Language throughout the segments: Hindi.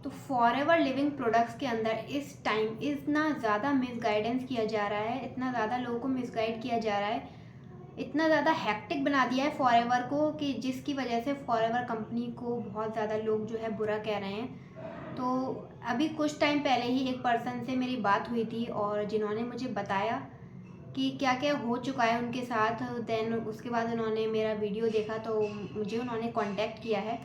तो फॉरएवर लिविंग प्रोडक्ट्स के अंदर इस टाइम इतना ज़्यादा मिसगाइडेंस किया जा रहा है, इतना ज़्यादा लोगों को मिसगाइड किया जा रहा है, इतना ज़्यादा हेक्टिक बना दिया है फॉरएवर को कि जिसकी वजह से फॉरएवर कंपनी को बहुत ज़्यादा लोग जो है बुरा कह रहे हैं। तो अभी कुछ टाइम पहले ही एक पर्सन से मेरी बात हुई थी और जिन्होंने मुझे बताया कि क्या क्या हो चुका है उनके साथ। देन उसके बाद उन्होंने मेरा वीडियो देखा तो मुझे उन्होंने कांटेक्ट किया है।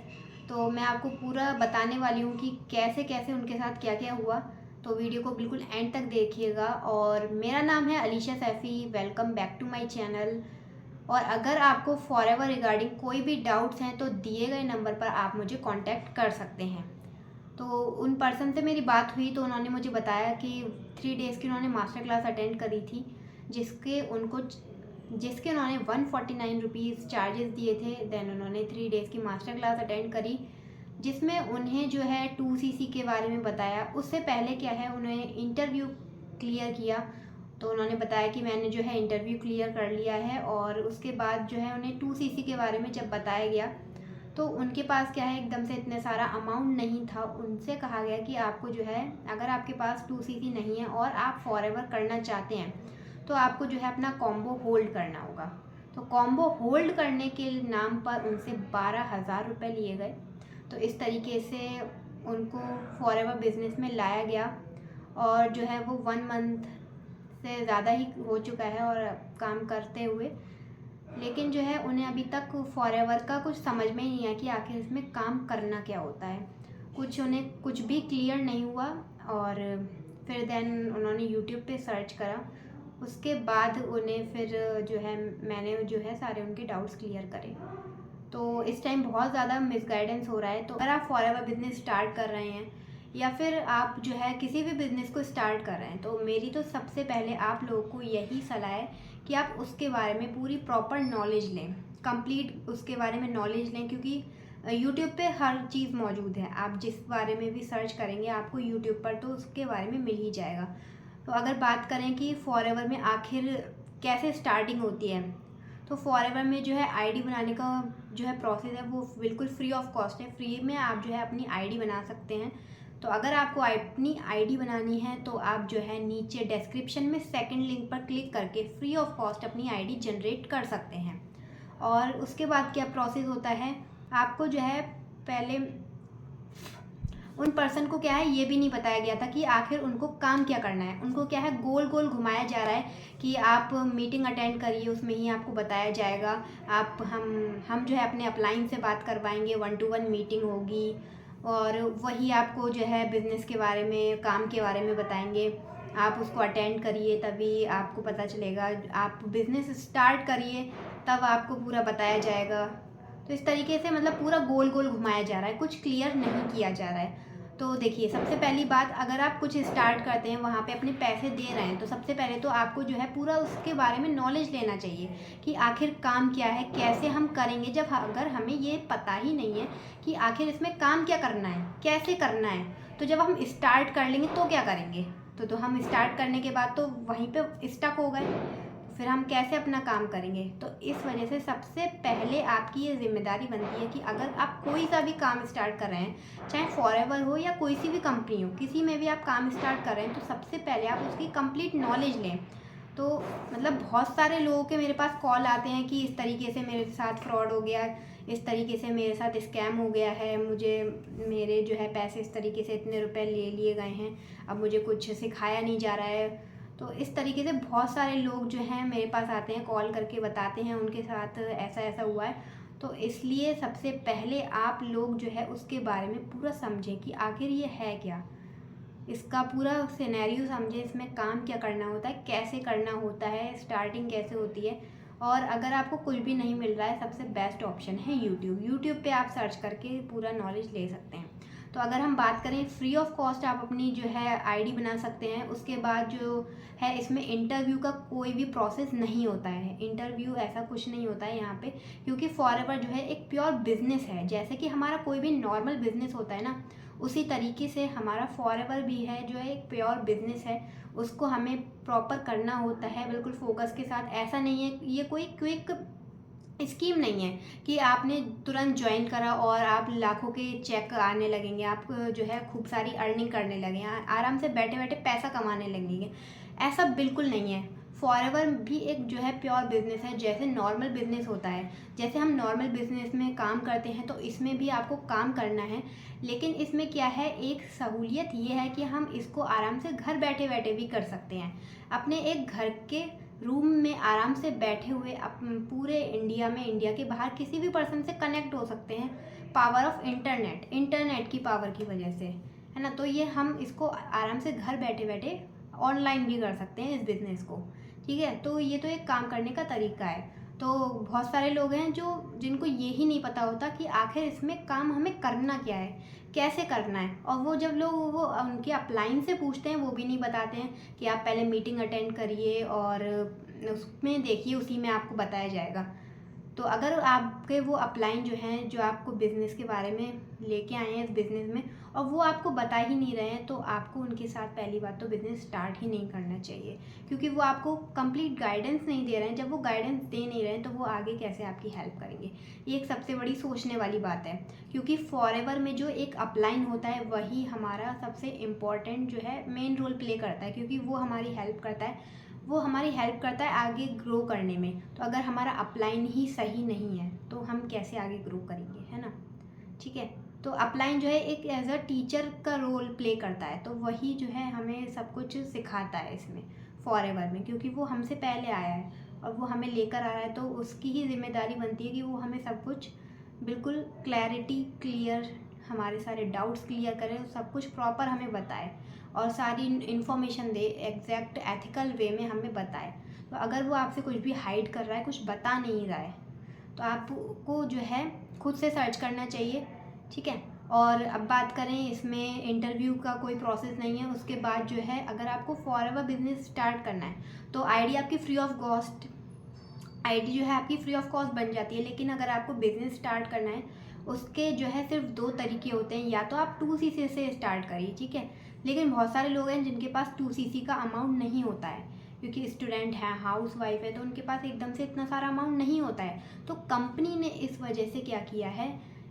तो मैं आपको पूरा बताने वाली हूँ कि कैसे कैसे उनके साथ क्या क्या हुआ। तो वीडियो को बिल्कुल एंड तक देखिएगा। और मेरा नाम है Alisha Saifi, welcome back to my channel. और अगर आपको फॉरएवर रिगार्डिंग कोई भी डाउट्स हैं तो दिए गए नंबर पर आप मुझे कांटेक्ट कर सकते हैं। तो उन पर्सन से मेरी बात हुई तो उन्होंने मुझे बताया कि 3 डेज़ की उन्होंने मास्टर क्लास अटेंड करी थी, जिसके उन्होंने 149 रुपीज़ चार्जेस दिए थे। देन उन्होंने 3 डेज़ की मास्टर क्लास अटेंड करी, जिसमें उन्हें जो है 2CC के बारे में बताया। उससे पहले क्या है, उन्हें इंटरव्यू क्लियर किया। तो उन्होंने बताया कि मैंने जो है इंटरव्यू क्लियर कर लिया है। और उसके बाद जो है उन्हें 2CC के बारे में जब बताया गया तो उनके पास क्या है, एकदम से इतने सारा अमाउंट नहीं था। उनसे कहा गया कि आपको जो है, अगर आपके पास 2CC नहीं है और आप फॉरएवर करना चाहते हैं तो आपको जो है अपना कॉम्बो होल्ड करना होगा। तो कॉम्बो होल्ड करने के नाम पर उनसे 12,000 रुपये लिए गए। तो इस तरीके से उनको फॉरएवर बिजनेस में लाया गया। और जो है वो 1 मंथ से ज़्यादा ही हो चुका है और काम करते हुए, लेकिन जो है उन्हें अभी तक फॉरएवर का कुछ समझ में ही नहीं आया कि आखिर इसमें काम करना क्या होता है। उन्हें कुछ भी क्लियर नहीं हुआ। और फिर देन उन्होंने यूट्यूब पे सर्च करा। उसके बाद उन्हें फिर जो है मैंने जो है सारे उनके डाउट्स क्लियर करे। तो इस टाइम बहुत ज़्यादा मिसगाइडेंस हो रहा है। तो अगर आप फॉरएवर बिजनेस स्टार्ट कर रहे हैं या फिर आप जो है किसी भी बिज़नेस को स्टार्ट कर रहे हैं, तो मेरी तो सबसे पहले आप लोगों को यही सलाह है कि आप उसके बारे में पूरी प्रॉपर नॉलेज लें, कंप्लीट उसके बारे में नॉलेज लें। क्योंकि यूट्यूब पे हर चीज़ मौजूद है। आप जिस बारे में भी सर्च करेंगे आपको यूट्यूब पर तो उसके बारे में मिल ही जाएगा। तो अगर बात करें कि फॉरएवर में आखिर कैसे स्टार्टिंग होती है, तो फॉरएवर में जो है आईडी बनाने का जो है प्रोसेस है वो बिल्कुल फ्री ऑफ कॉस्ट है। फ्री में आप जो है अपनी आईडी बना सकते हैं। तो अगर आपको अपनी आईडी बनानी है तो आप जो है नीचे डिस्क्रिप्शन में सेकंड लिंक पर क्लिक करके फ्री ऑफ कॉस्ट अपनी आईडी जनरेट कर सकते हैं। और उसके बाद क्या प्रोसेस होता है, आपको जो है पहले उन पर्सन को क्या है ये भी नहीं बताया गया था कि आखिर उनको काम क्या करना है। उनको क्या है गोल गोल घुमाया जा रहा है कि आप मीटिंग अटेंड करिए, उसमें ही आपको बताया जाएगा। आप हम जो है अपने अपलाइन से बात करवाएंगे, 1 to 1 मीटिंग होगी और वही आपको जो है बिज़नेस के बारे में, काम के बारे में बताएंगे। आप उसको अटेंड करिए तभी आपको पता चलेगा। आप बिज़नेस स्टार्ट करिए तब आपको पूरा बताया जाएगा। तो इस तरीके से मतलब पूरा गोल गोल घुमाया जा रहा है, कुछ क्लियर नहीं किया जा रहा है। तो देखिए, सबसे पहली बात, अगर आप कुछ स्टार्ट करते हैं, वहाँ पे अपने पैसे दे रहे हैं, तो सबसे पहले तो आपको जो है पूरा उसके बारे में नॉलेज लेना चाहिए कि आखिर काम क्या है, कैसे हम करेंगे। जब अगर हमें ये पता ही नहीं है कि आखिर इसमें काम क्या करना है, कैसे करना है, तो जब हम स्टार्ट कर लेंगे तो क्या करेंगे। तो हम स्टार्ट करने के बाद तो वहीं पे स्टक हो गए, फिर हम कैसे अपना काम करेंगे। तो इस वजह से सबसे पहले आपकी ये जिम्मेदारी बनती है कि अगर आप कोई सा भी काम स्टार्ट कर रहे हैं, चाहे फॉरएवर हो या कोई सी भी कंपनी हो, किसी में भी आप काम स्टार्ट कर रहे हैं, तो सबसे पहले आप उसकी कंप्लीट नॉलेज लें। तो मतलब बहुत सारे लोगों के मेरे पास कॉल आते हैं कि इस तरीके से मेरे साथ फ्रॉड हो गया, इस तरीके से मेरे साथ स्कैम हो गया है, मुझे मेरे जो है पैसे इस तरीके से इतने रुपए ले लिए गए हैं, अब मुझे कुछ सिखाया नहीं जा रहा है। तो इस तरीके से बहुत सारे लोग जो हैं मेरे पास आते हैं, कॉल करके बताते हैं उनके साथ ऐसा ऐसा हुआ है। तो इसलिए सबसे पहले आप लोग जो है उसके बारे में पूरा समझें कि आखिर ये है क्या, इसका पूरा सिनेरियो समझें, इसमें काम क्या करना होता है, कैसे करना होता है, स्टार्टिंग कैसे होती है। और अगर आपको कुछ भी नहीं मिल रहा है, सबसे बेस्ट ऑप्शन है यूट्यूब पे आप सर्च करके पूरा नॉलेज ले सकते हैं। तो अगर हम बात करें, फ्री ऑफ कॉस्ट आप अपनी जो है आईडी बना सकते हैं। उसके बाद जो है, इसमें इंटरव्यू का कोई भी प्रोसेस नहीं होता है, इंटरव्यू ऐसा कुछ नहीं होता है यहाँ पे। क्योंकि फॉरएवर जो है एक प्योर बिजनेस है, जैसे कि हमारा कोई भी नॉर्मल बिजनेस होता है ना, उसी तरीके से हमारा फॉरएवर भी है जो है एक प्योर बिजनेस है। उसको हमें प्रॉपर करना होता है बिल्कुल फोकस के साथ। ऐसा नहीं है ये कोई क्विक स्कीम नहीं है कि आपने तुरंत ज्वाइन करा और आप लाखों के चेक आने लगेंगे, आप जो है खूब सारी अर्निंग करने लगे, आराम से बैठे बैठे पैसा कमाने लगेंगे। ऐसा बिल्कुल नहीं है। फॉरएवर भी एक जो है प्योर बिजनेस है, जैसे नॉर्मल बिजनेस होता है। जैसे हम नॉर्मल बिजनेस में काम करते हैं तो इसमें भी आपको काम करना है, लेकिन इसमें क्या है, एक सहूलियत ये है कि हम इसको आराम से घर बैठे बैठे भी कर सकते हैं। अपने एक घर के रूम में आराम से बैठे हुए पूरे इंडिया में, इंडिया के बाहर किसी भी पर्सन से कनेक्ट हो सकते हैं, पावर ऑफ इंटरनेट की पावर की वजह से, है ना। तो ये हम इसको आराम से घर बैठे बैठे ऑनलाइन भी कर सकते हैं इस बिज़नेस को, ठीक है। तो ये तो एक काम करने का तरीका है। तो बहुत सारे लोग हैं जिनको ये ही नहीं पता होता कि आखिर इसमें काम हमें करना क्या है, कैसे करना है। और वो जब लोग वो उनके अपलाइन से पूछते हैं, वो भी नहीं बताते हैं कि आप पहले मीटिंग अटेंड करिए और उसमें देखिए, उसी में आपको बताया जाएगा। तो अगर आपके वो अपलाइन जो हैं, जो आपको बिज़नेस के बारे में लेके आए हैं इस बिज़नेस में, और वो आपको बता ही नहीं रहे हैं, तो आपको उनके साथ पहली बात तो बिज़नेस स्टार्ट ही नहीं करना चाहिए, क्योंकि वो आपको कंप्लीट गाइडेंस नहीं दे रहे हैं। जब वो गाइडेंस दे नहीं रहे हैं तो वो आगे कैसे आपकी हेल्प करेंगे। ये एक सबसे बड़ी सोचने वाली बात है, क्योंकि फॉरएवर में जो एक अपलाइन होता है वही हमारा सबसे इम्पॉर्टेंट जो है मेन रोल प्ले करता है, क्योंकि वो हमारी हेल्प करता है आगे ग्रो करने में। तो अगर हमारा अपलाइन ही सही नहीं है तो हम कैसे आगे ग्रो करेंगे, है ना, ठीक है। तो अपलाइन जो है एक एज अ टीचर का रोल प्ले करता है, तो वही जो है हमें सब कुछ सिखाता है इसमें फॉरएवर में, क्योंकि वो हमसे पहले आया है और वो हमें लेकर आ रहा है। तो उसकी ही जिम्मेदारी बनती है कि वो हमें सब कुछ बिल्कुल क्लियर, हमारे सारे डाउट्स क्लियर करे, सब कुछ प्रॉपर हमें बताए और सारी इन्फॉर्मेशन दे, एग्जैक्ट एथिकल वे में हमें बताए। तो अगर वो आपसे कुछ भी हाइड कर रहा है, कुछ बता नहीं रहा है, तो आपको जो है खुद से सर्च करना चाहिए, ठीक है। और अब बात करें, इसमें इंटरव्यू का कोई प्रोसेस नहीं है। उसके बाद जो है, अगर आपको फॉरएवर बिजनेस स्टार्ट करना है तो आईडी आपकी फ्री ऑफ कॉस्ट, आईडी जो है आपकी फ्री ऑफ कॉस्ट बन जाती है। लेकिन अगर आपको बिजनेस स्टार्ट करना है, उसके जो है सिर्फ 2 तरीके होते हैं, या तो आप 2cc से स्टार्ट करिए, ठीक है। लेकिन बहुत सारे लोग हैं जिनके पास 2cc का अमाउंट नहीं होता है, क्योंकि स्टूडेंट है, हाउस वाइफ है, तो उनके पास एकदम से इतना सारा अमाउंट नहीं होता है। तो कंपनी ने इस वजह से क्या किया है,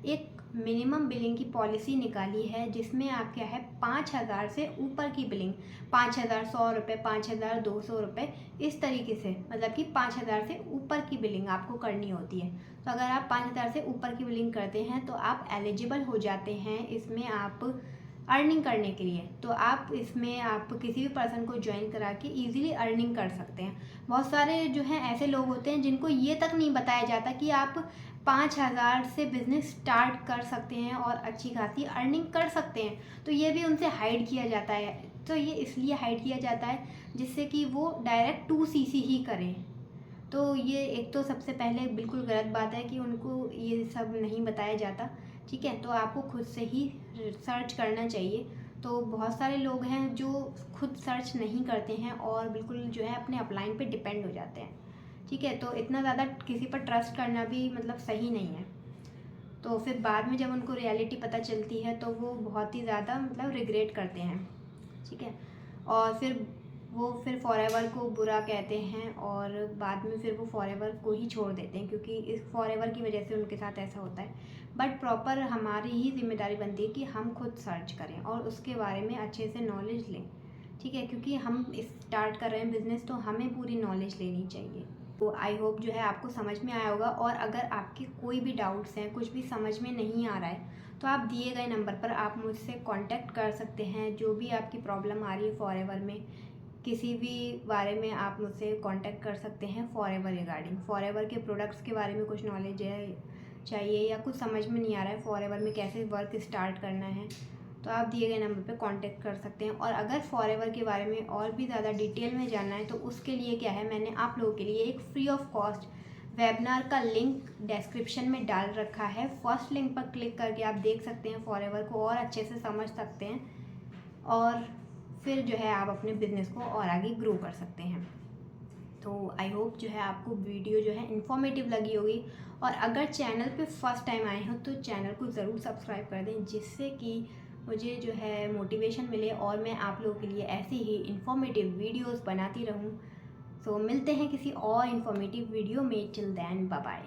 एक मिनिमम बिलिंग की पॉलिसी निकाली है, जिसमें आप क्या है 5,000 से ऊपर की बिलिंग, 5,000, 100 रुपये, 5,000, 200 रुपये, इस तरीके से, मतलब कि 5,000 से ऊपर की बिलिंग आपको करनी होती है। तो अगर आप 5,000 से ऊपर की बिलिंग करते हैं तो आप एलिजिबल हो जाते हैं इसमें आप अर्निंग करने के लिए। तो आप इसमें आप किसी भी पर्सन को ज्वाइन करा के ईजिली अर्निंग कर सकते हैं। बहुत सारे जो हैं ऐसे लोग होते हैं जिनको ये तक नहीं बताया जाता कि आप 5,000 से बिज़नेस स्टार्ट कर सकते हैं और अच्छी खासी अर्निंग कर सकते हैं। तो ये भी उनसे हाइड किया जाता है। तो ये इसलिए हाइड किया जाता है जिससे कि वो डायरेक्ट 2cc ही करें। तो ये एक तो सबसे पहले बिल्कुल गलत बात है कि उनको ये सब नहीं बताया जाता, ठीक है। तो आपको खुद से ही सर्च करना चाहिए। तो बहुत सारे लोग हैं जो खुद सर्च नहीं करते हैं और बिल्कुल जो है अपने अपलाइन पे डिपेंड हो जाते हैं, ठीक है। तो इतना ज़्यादा किसी पर ट्रस्ट करना भी मतलब सही नहीं है। तो फिर बाद में जब उनको रियलिटी पता चलती है तो वो बहुत ही ज़्यादा मतलब रिग्रेट करते हैं, ठीक है। और फिर फॉरएवर को बुरा कहते हैं और बाद में फिर वो फॉरएवर को ही छोड़ देते हैं, क्योंकि इस फॉरएवर की वजह से उनके साथ ऐसा होता है। बट प्रॉपर हमारी ही जिम्मेदारी बनती है कि हम खुद सर्च करें और उसके बारे में अच्छे से नॉलेज लें, ठीक है। क्योंकि हम स्टार्ट कर रहे हैं बिज़नेस, तो हमें पूरी नॉलेज लेनी चाहिए। तो आई होप जो है आपको समझ में आया होगा। और अगर आपके कोई भी डाउट्स हैं, कुछ भी समझ में नहीं आ रहा है, तो आप दिए गए नंबर पर आप मुझसे कांटेक्ट कर सकते हैं। जो भी आपकी प्रॉब्लम आ रही है फॉरएवर में, किसी भी बारे में आप मुझसे कांटेक्ट कर सकते हैं फॉरएवर रिगार्डिंग। फॉरएवर के प्रोडक्ट्स के बारे में कुछ नॉलेज है चाहिए, या कुछ समझ में नहीं आ रहा है फॉरएवर में कैसे वर्क स्टार्ट करना है, तो आप दिए गए नंबर पे कांटेक्ट कर सकते हैं। और अगर फॉरएवर के बारे में और भी ज़्यादा डिटेल में जानना है तो उसके लिए क्या है, मैंने आप लोगों के लिए एक फ्री ऑफ कॉस्ट वेबिनार का लिंक डिस्क्रिप्शन में डाल रखा है। फर्स्ट लिंक पर क्लिक करके आप देख सकते हैं फॉरएवर को और अच्छे से समझ सकते हैं, और फिर जो है आप अपने बिज़नेस को और आगे ग्रो कर सकते हैं। तो आई होप जो है आपको वीडियो जो है इन्फॉर्मेटिव लगी होगी। और अगर चैनल पे फर्स्ट टाइम आए हो तो चैनल को ज़रूर सब्सक्राइब कर दें, जिससे कि मुझे जो है मोटिवेशन मिले और मैं आप लोगों के लिए ऐसी ही इन्फॉर्मेटिव वीडियोस बनाती रहूं। सो मिलते हैं किसी और इन्फॉर्मेटिव वीडियो में। Till then bye bye.